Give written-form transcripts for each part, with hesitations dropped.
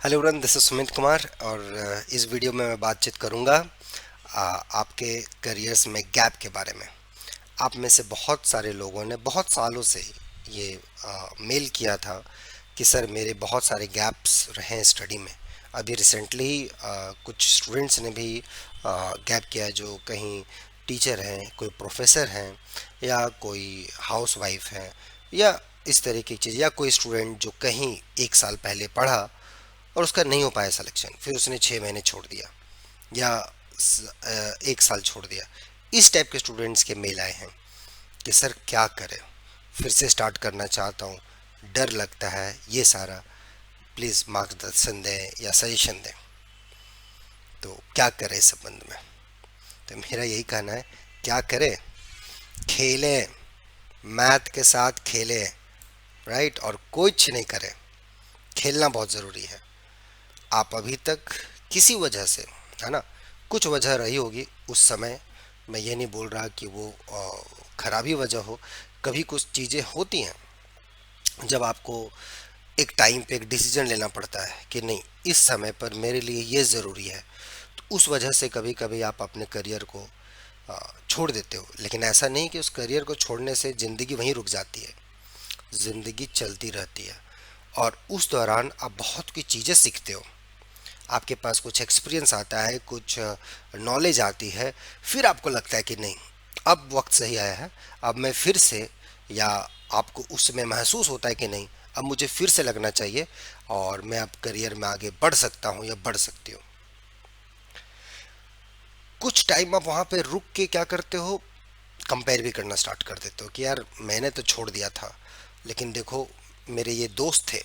Hello everyone, this is Sumit Kumar और इस video में मैं बातचीत करूंगा आपके करियर्स में गैप के बारे में। आप में से बहुत सारे लोगों ने बहुत सालों से ये मेल किया था कि सर मेरे बहुत सारे गैप्स रहे हैं स्टडी में। अभी रिसेंटली ही कुछ स्टूडेंट्स ने भी गैप किया है, जो कहीं टीचर हैं, कोई प्रोफेसर हैं, या कोई हाउस वाइफ हैं, या इस तरह की चीज़, या कोई स्टूडेंट जो कहीं एक साल पहले पढ़ा और उसका नहीं हो पाया सिलेक्शन, फिर उसने 6 महीने छोड़ दिया या एक साल छोड़ दिया। इस टाइप के स्टूडेंट्स के मेल आए हैं कि सर क्या करें, फिर से स्टार्ट करना चाहता हूँ, डर लगता है ये सारा, प्लीज़ मार्गदर्शन दें या सजेशन दें। तो क्या करें इस संबंध में? तो मेरा यही कहना है, क्या करें? खेलें, मैथ के साथ खेलें, राइट? और कुछ नहीं करें। खेलना बहुत ज़रूरी है। आप अभी तक किसी वजह से, है ना, कुछ वजह रही होगी उस समय। मैं ये नहीं बोल रहा कि वो खराबी वजह हो। कभी कुछ चीज़ें होती हैं जब आपको एक टाइम पे एक डिसीजन लेना पड़ता है कि नहीं, इस समय पर मेरे लिए ये ज़रूरी है। तो उस वजह से कभी कभी आप अपने करियर को छोड़ देते हो। लेकिन ऐसा नहीं कि उस करियर को छोड़ने से ज़िंदगी वहीं रुक जाती है। ज़िंदगी चलती रहती है और उस दौरान आप बहुत कुछ चीज़ें सीखते हो। आपके पास कुछ एक्सपीरियंस आता है, कुछ नॉलेज आती है। फिर आपको लगता है कि नहीं, अब वक्त सही आया है, अब मैं फिर से, या आपको उस समय महसूस होता है कि नहीं, अब मुझे फिर से लगना चाहिए और मैं अब करियर में आगे बढ़ सकता हूँ या बढ़ सकती हूँ। कुछ टाइम आप वहाँ पे रुक के क्या करते हो, कंपेयर भी करना स्टार्ट कर देते हो कि यार मैंने तो छोड़ दिया था, लेकिन देखो मेरे ये दोस्त थे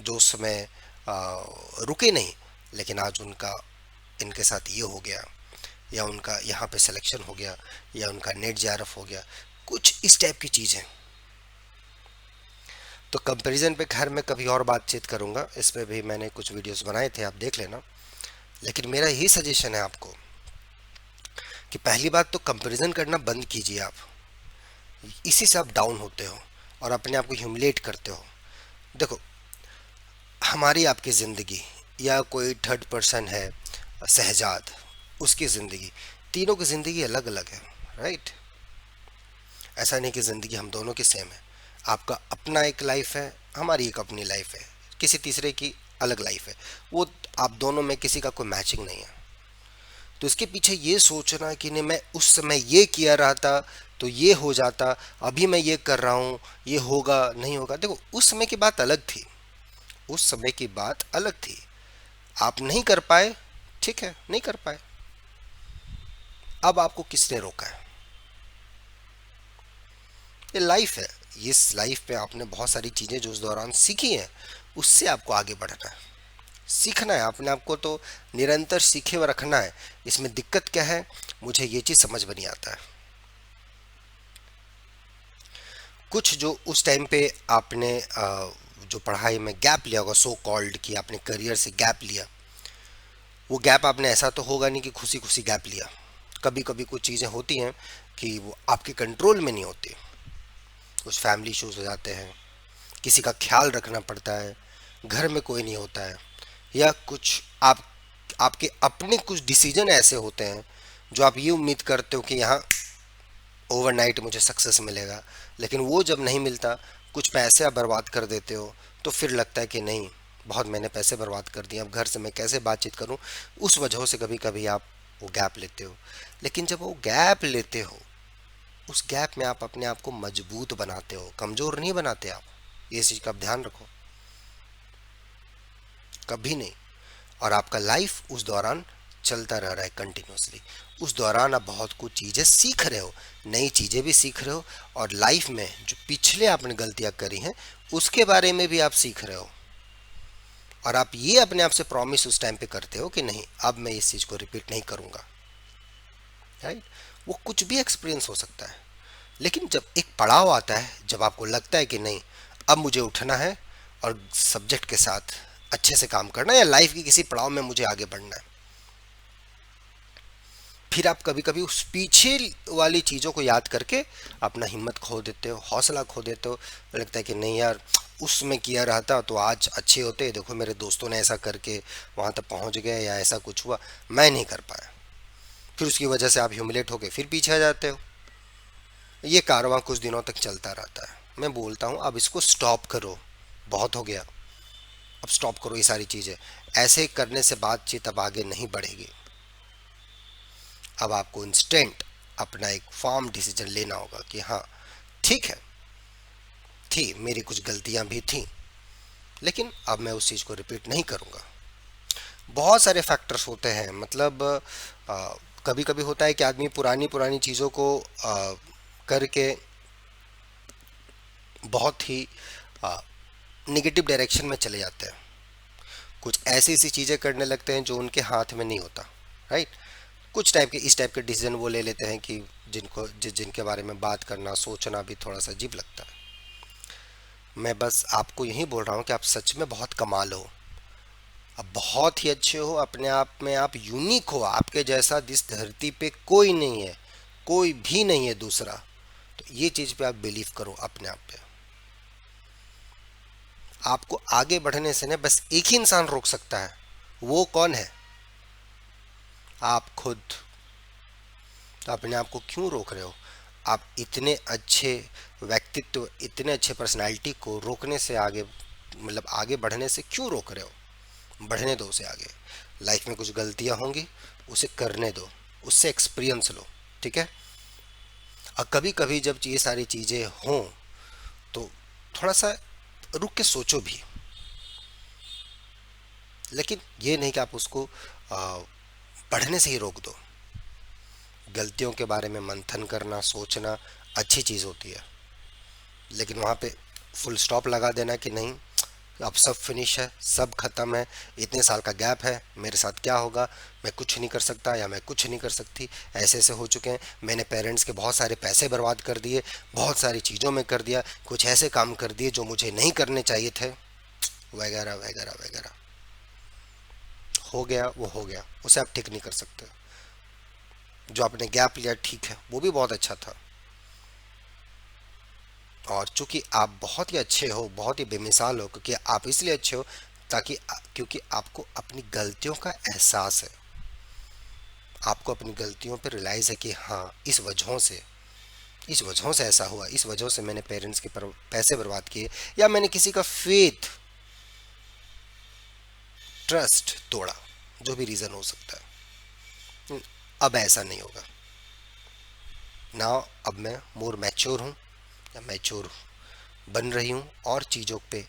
जो उस समय रुके नहीं, लेकिन आज उनका, इनके साथ ये हो गया, या उनका यहाँ पे सिलेक्शन हो गया, या उनका नेट जेआरएफ हो गया। कुछ इस टाइप की चीज़ है। तो कंपैरिजन पे खैर मैं कभी और बातचीत करूँगा, इस पे भी मैंने कुछ वीडियोस बनाए थे, आप देख लेना। लेकिन मेरा यही सजेशन है आपको कि पहली बात तो कंपैरिजन करना बंद कीजिए आप। इसी से आप डाउन होते हो और अपने आप को ह्यूमिलेट करते हो। देखो, हमारी आपकी ज़िंदगी, या कोई थर्ड पर्सन है, शहजाद, उसकी ज़िंदगी, तीनों की ज़िंदगी अलग अलग है, राइट? ऐसा नहीं कि ज़िंदगी हम दोनों की सेम है। आपका अपना एक लाइफ है, हमारी एक अपनी लाइफ है, किसी तीसरे की अलग लाइफ है। वो आप दोनों में किसी का कोई मैचिंग नहीं है। तो इसके पीछे ये सोचना कि नहीं, मैं उस समय ये किया रहा था तो ये हो जाता, अभी मैं ये कर रहा हूँ, ये होगा नहीं होगा। देखो, उस समय की बात अलग थी, उस समय की बात अलग थी। आप नहीं कर पाए, ठीक है, नहीं कर पाए। अब आपको किसने रोका है? ये लाइफ है। इस लाइफ पे आपने बहुत सारी चीज़ें जो उस दौरान सीखी हैं, उससे आपको आगे बढ़ना है, सीखना है अपने आप को। तो निरंतर सीखे हुए रखना है। इसमें दिक्कत क्या है, मुझे ये चीज़ समझ में नहीं आता है। कुछ जो उस टाइम पे आपने जो पढ़ाई में गैप लिया होगा, सो कॉल्ड, कि आपने करियर से गैप लिया, वो गैप आपने ऐसा तो होगा नहीं कि खुशी खुशी गैप लिया। कभी कभी कुछ चीज़ें होती हैं कि वो आपके कंट्रोल में नहीं होती। कुछ फैमिली इश्यूज हो जाते हैं, किसी का ख्याल रखना पड़ता है, घर में कोई नहीं होता है, या कुछ आपके अपने कुछ डिसीजन ऐसे होते हैं जो आप ये उम्मीद करते हो कि यहाँ ओवरनाइट मुझे सक्सेस मिलेगा, लेकिन वो जब नहीं मिलता, कुछ पैसे आप बर्बाद कर देते हो, तो फिर लगता है कि नहीं, बहुत मैंने पैसे बर्बाद कर दिए, अब घर से मैं कैसे बातचीत करूं। उस वजह से कभी कभी आप वो गैप लेते हो। लेकिन जब वो गैप लेते हो, उस गैप में आप अपने आप को मजबूत बनाते हो, कमज़ोर नहीं बनाते आप। ये चीज़ का आप ध्यान रखो, कभी नहीं। और आपका लाइफ उस दौरान चलता रह रहा है कंटिन्यूसली। उस दौरान आप बहुत कुछ चीज़ें सीख रहे हो, नई चीज़ें भी सीख रहे हो, और लाइफ में जो पिछले आपने गलतियां करी हैं उसके बारे में भी आप सीख रहे हो। और आप ये अपने आप से प्रॉमिस उस टाइम पे करते हो कि नहीं, अब मैं इस चीज़ को रिपीट नहीं करूँगा, राइट? वो कुछ भी एक्सपीरियंस हो सकता है। लेकिन जब एक पड़ाव आता है, जब आपको लगता है कि नहीं, अब मुझे उठना है और सब्जेक्ट के साथ अच्छे से काम करना है, या लाइफ की किसी पड़ाव में मुझे आगे बढ़ना है, फिर आप कभी कभी उस पीछे वाली चीज़ों को याद करके अपना हिम्मत खो देते हो, हौसला खो देते हो। लगता है कि नहीं यार, उसमें किया रहता तो आज अच्छे होते, देखो मेरे दोस्तों ने ऐसा करके वहां तक पहुंच गए या ऐसा कुछ हुआ, मैं नहीं कर पाया। फिर उसकी वजह से आप ह्यूमिलेट होके फिर पीछे आ जाते हो। ये कारवां कुछ दिनों तक चलता रहता है। मैं बोलता हूँ अब इसको स्टॉप करो, बहुत हो गया, अब स्टॉप करो ये सारी चीज़ें। ऐसे करने से बातचीत अब आगे नहीं बढ़ेगी। अब आपको इंस्टेंट अपना एक फॉर्म डिसीजन लेना होगा कि हाँ ठीक है, थी मेरी कुछ गलतियां भी थी, लेकिन अब मैं उस चीज़ को रिपीट नहीं करूँगा। बहुत सारे फैक्टर्स होते हैं, मतलब कभी कभी होता है कि आदमी पुरानी पुरानी चीज़ों को करके बहुत ही निगेटिव डायरेक्शन में चले जाते हैं। कुछ ऐसी ऐसी चीज़ें करने लगते हैं जो उनके हाथ में नहीं होता, राइट। कुछ टाइप के इस टाइप के डिसीजन वो ले लेते हैं कि जिनके बारे में बात करना सोचना भी थोड़ा सा अजीब लगता है। मैं बस आपको यही बोल रहा हूँ कि आप सच में बहुत कमाल हो, आप बहुत ही अच्छे हो, अपने आप में आप यूनिक हो, आपके जैसा इस धरती पे कोई नहीं है, कोई भी नहीं है दूसरा। तो ये चीज़ पे आप बिलीव करो अपने आप पे। आपको आगे बढ़ने से ना बस एक ही इंसान रोक सकता है, वो कौन है? आप खुद। तो अपने आप को क्यों रोक रहे हो? आप इतने अच्छे व्यक्तित्व, इतने अच्छे पर्सनालिटी को रोकने से आगे, मतलब आगे बढ़ने से क्यों रोक रहे हो? बढ़ने दो उसे आगे। लाइफ में कुछ गलतियां होंगी, उसे करने दो, उससे एक्सपीरियंस लो, ठीक है। और कभी कभी जब ये सारी चीज़ें हों तो थोड़ा सा रुक के सोचो भी, लेकिन ये नहीं कि आप उसको बढ़ने से ही रोक दो। गलतियों के बारे में मंथन करना, सोचना अच्छी चीज़ होती है, लेकिन वहाँ पे फुल स्टॉप लगा देना कि नहीं अब सब फिनिश है, सब खत्म है, इतने साल का गैप है, मेरे साथ क्या होगा, मैं कुछ नहीं कर सकता या मैं कुछ नहीं कर सकती, ऐसे ऐसे हो चुके हैं, मैंने पेरेंट्स के बहुत सारे पैसे बर्बाद कर दिए, बहुत सारी चीज़ों में कर दिया, कुछ ऐसे काम कर दिए जो मुझे नहीं करने चाहिए थे, वगैरह वगैरह वगैरह। हो गया वो हो गया, उसे आप ठीक नहीं कर सकते। जो आपने गैप लिया ठीक है, वो भी बहुत अच्छा था। और चूंकि आप बहुत ही अच्छे हो, बहुत ही बेमिसाल हो, क्योंकि आप इसलिए अच्छे हो ताकि क्योंकि आपको अपनी गलतियों का एहसास है, आपको अपनी गलतियों पर रियलाइज है कि हाँ इस वजहों से ऐसा हुआ, इस वजह से मैंने पेरेंट्स के पैसे बर्बाद किए, या मैंने किसी का फेथ, ट्रस्ट तोड़ा, जो भी रीज़न हो सकता है। अब ऐसा नहीं होगा ना। अब मैं मोर मैच्योर हूँ, या मैच्योर बन रही हूँ, और चीज़ों पे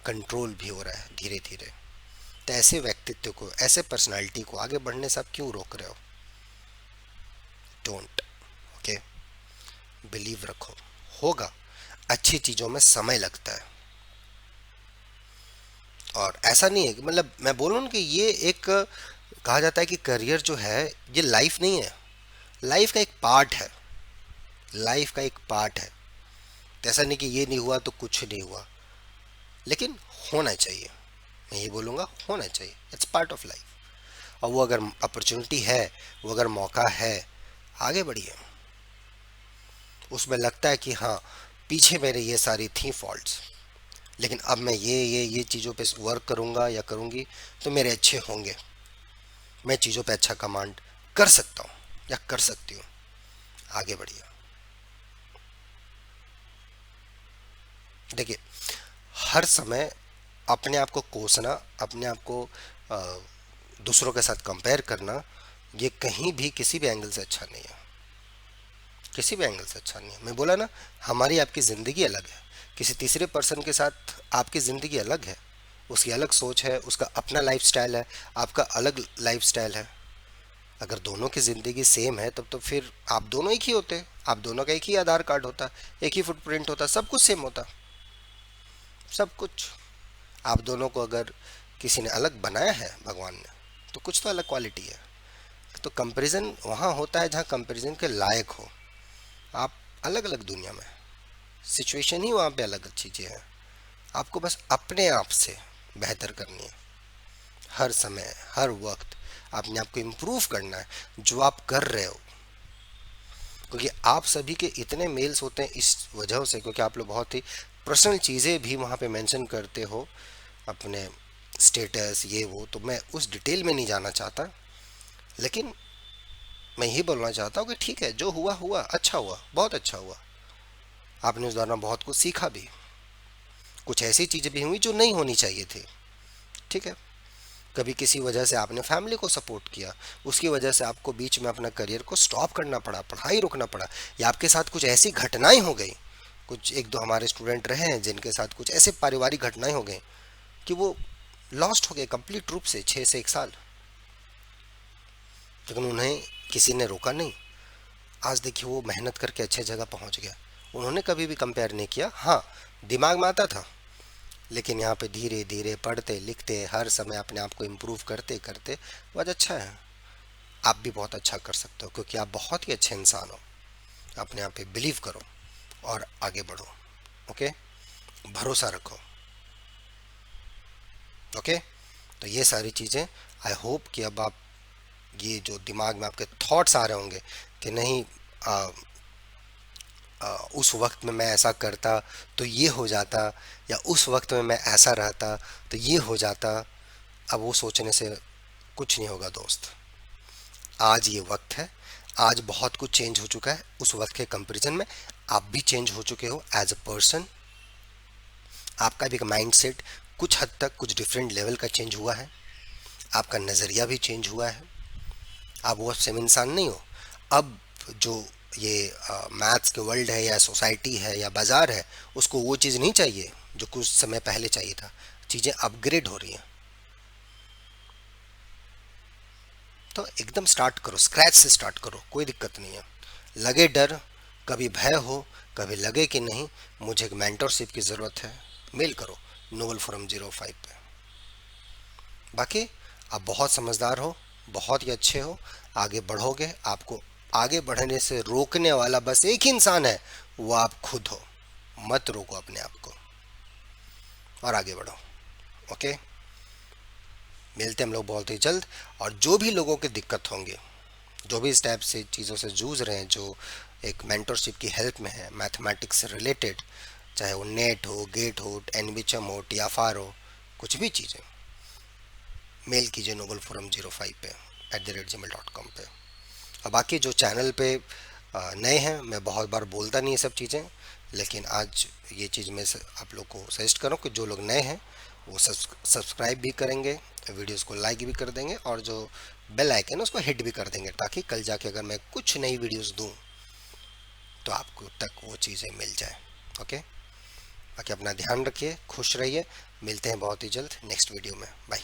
कंट्रोल भी हो रहा है धीरे धीरे। तो ऐसे व्यक्तित्व को, ऐसे पर्सनालिटी को आगे बढ़ने से आप क्यों रोक रहे हो? डोंट। ओके, बिलीव रखो, होगा। अच्छी चीज़ों में समय लगता है, और ऐसा नहीं है कि, मतलब मैं बोल रहा हूँ कि ये एक, कहा जाता है कि करियर जो है ये लाइफ नहीं है, लाइफ का एक पार्ट है, लाइफ का एक पार्ट है। तो ऐसा नहीं कि ये नहीं हुआ तो कुछ नहीं हुआ, लेकिन होना चाहिए। मैं ये बोलूँगा होना चाहिए, इट्स पार्ट ऑफ लाइफ। और वो अगर अपॉर्चुनिटी है, वो अगर मौका है, आगे बढ़िए। उसमें लगता है कि हाँ पीछे मेरे ये सारी थी फॉल्ट्स, लेकिन अब मैं ये चीज़ों पे वर्क करूँगा या करूँगी तो मेरे अच्छे होंगे, मैं चीज़ों पे अच्छा कमांड कर सकता हूँ या कर सकती हूँ। आगे बढ़िए। देखिए, हर समय अपने आप को कोसना, अपने आप को अ, दूसरों के साथ कंपेयर करना, ये कहीं भी किसी भी एंगल से अच्छा नहीं है, किसी भी एंगल से अच्छा नहीं है। मैं बोला ना, हमारी आपकी ज़िंदगी अलग है, किसी तीसरे पर्सन के साथ आपकी ज़िंदगी अलग है, उसकी अलग सोच है, उसका अपना लाइफस्टाइल है, आपका अलग लाइफस्टाइल है। अगर दोनों की ज़िंदगी सेम है तब तो फिर आप दोनों एक ही होते, आप दोनों का एक ही आधार कार्ड होता, एक ही फुटप्रिंट होता, सब कुछ सेम होता, सब कुछ। आप दोनों को अगर किसी ने अलग बनाया है भगवान ने, तो कुछ तो अलग क्वालिटी है। तो कंपैरिजन वहाँ होता है जहाँ कंपैरिजन के लायक हो। आप अलग अलग दुनिया में, सिचुएशन ही वहाँ पे अलग चीज़ें हैं। आपको बस अपने आप से बेहतर करनी है, हर समय हर वक्त अपने आप को इम्प्रूव करना है, जो आप कर रहे हो। क्योंकि आप सभी के इतने मेल्स होते हैं इस वजह से, क्योंकि आप लोग बहुत ही पर्सनल चीज़ें भी वहाँ पे मेंशन करते हो, अपने स्टेटस ये वो, तो मैं उस डिटेल में नहीं जाना चाहता। लेकिन मैं यही बोलना चाहता हूँ कि ठीक है, जो हुआ हुआ, अच्छा हुआ, बहुत अच्छा हुआ। आपने उस दौरान बहुत कुछ सीखा भी, कुछ ऐसी चीज़ें भी हुई जो नहीं होनी चाहिए थी। ठीक है, कभी किसी वजह से आपने फैमिली को सपोर्ट किया, उसकी वजह से आपको बीच में अपना करियर को स्टॉप करना पड़ा, पढ़ाई रोकना पड़ा, या आपके साथ कुछ ऐसी घटनाएं हो गई। कुछ एक दो हमारे स्टूडेंट रहे हैं जिनके साथ कुछ ऐसे पारिवारिक घटनाएं हो गई कि वो लॉस्ट हो गए कंप्लीट रूप से 6 से 1 साल। लेकिन उन्हें किसी ने रोका नहीं। आज देखिए वो मेहनत करके अच्छे जगह पहुंच गया। उन्होंने कभी भी कंपेयर नहीं किया। हाँ, दिमाग में आता था, लेकिन यहाँ पे धीरे धीरे पढ़ते लिखते हर समय अपने आप को इम्प्रूव करते करते वो आज अच्छा है। आप भी बहुत अच्छा कर सकते हो, क्योंकि आप बहुत ही अच्छे इंसान हो। अपने आप पे बिलीव करो और आगे बढ़ो। ओके, भरोसा रखो। ओके, तो ये सारी चीज़ें, आई होप कि अब आप, ये जो दिमाग में आपके थॉट्स आ रहे होंगे कि नहीं, आ, उस वक्त में मैं ऐसा करता तो ये हो जाता, या उस वक्त में मैं ऐसा रहता तो ये हो जाता, अब वो सोचने से कुछ नहीं होगा दोस्त। आज ये वक्त है, आज बहुत कुछ चेंज हो चुका है उस वक्त के कंपैरिजन में। आप भी चेंज हो चुके हो एज अ पर्सन। आपका भी माइंड सेट कुछ हद तक कुछ डिफरेंट लेवल का चेंज हुआ है। आपका नज़रिया भी चेंज हुआ है। आप वो सेम इंसान नहीं हो। अब जो ये मैथ्स के वर्ल्ड है या सोसाइटी है या बाज़ार है, उसको वो चीज़ नहीं चाहिए जो कुछ समय पहले चाहिए था। चीज़ें अपग्रेड हो रही हैं। तो एकदम स्टार्ट करो, स्क्रैच से स्टार्ट करो, कोई दिक्कत नहीं है। लगे डर, कभी भय हो, कभी लगे कि नहीं मुझे एक मेंटरशिप की ज़रूरत है, मेल करो नोबल फोरम 05 पे। बाकी आप बहुत समझदार हो, बहुत ही अच्छे हो, आगे बढ़ोगे। आपको आगे बढ़ने से रोकने वाला बस एक ही इंसान है, वो आप खुद हो। मत रोको अपने आप को और आगे बढ़ो। ओके, मिलते हैं हम लोग बहुत ही जल्द। और जो भी लोगों की दिक्कत होंगे, जो भी इस टाइप से चीज़ों से जूझ रहे हैं, जो एक मेंटरशिप की हेल्प में है मैथमेटिक्स से रिलेटेड, चाहे वो नेट हो, गेट हो, एनबिचम हो, टीएफआर हो, कुछ भी चीज़ें, मेल कीजिए नोबल फोरम 05 पे @gmail.com पे। और बाकी जो चैनल पे नए हैं, मैं बहुत बार बोलता नहीं ये सब चीज़ें, लेकिन आज ये चीज़ मैं आप लोग को सजेस्ट करूँ कि जो लोग नए हैं वो सब्सक्राइब भी करेंगे, वीडियोस को लाइक भी कर देंगे, और जो बेल आइकन है उसको हिट भी कर देंगे, ताकि कल जाके अगर मैं कुछ नई वीडियोस दूँ तो आपको तक वो चीज़ें मिल जाए। ओके, बाकी अपना ध्यान रखिए, खुश रहिए। मिलते हैं बहुत ही जल्द नेक्स्ट वीडियो में। बाय।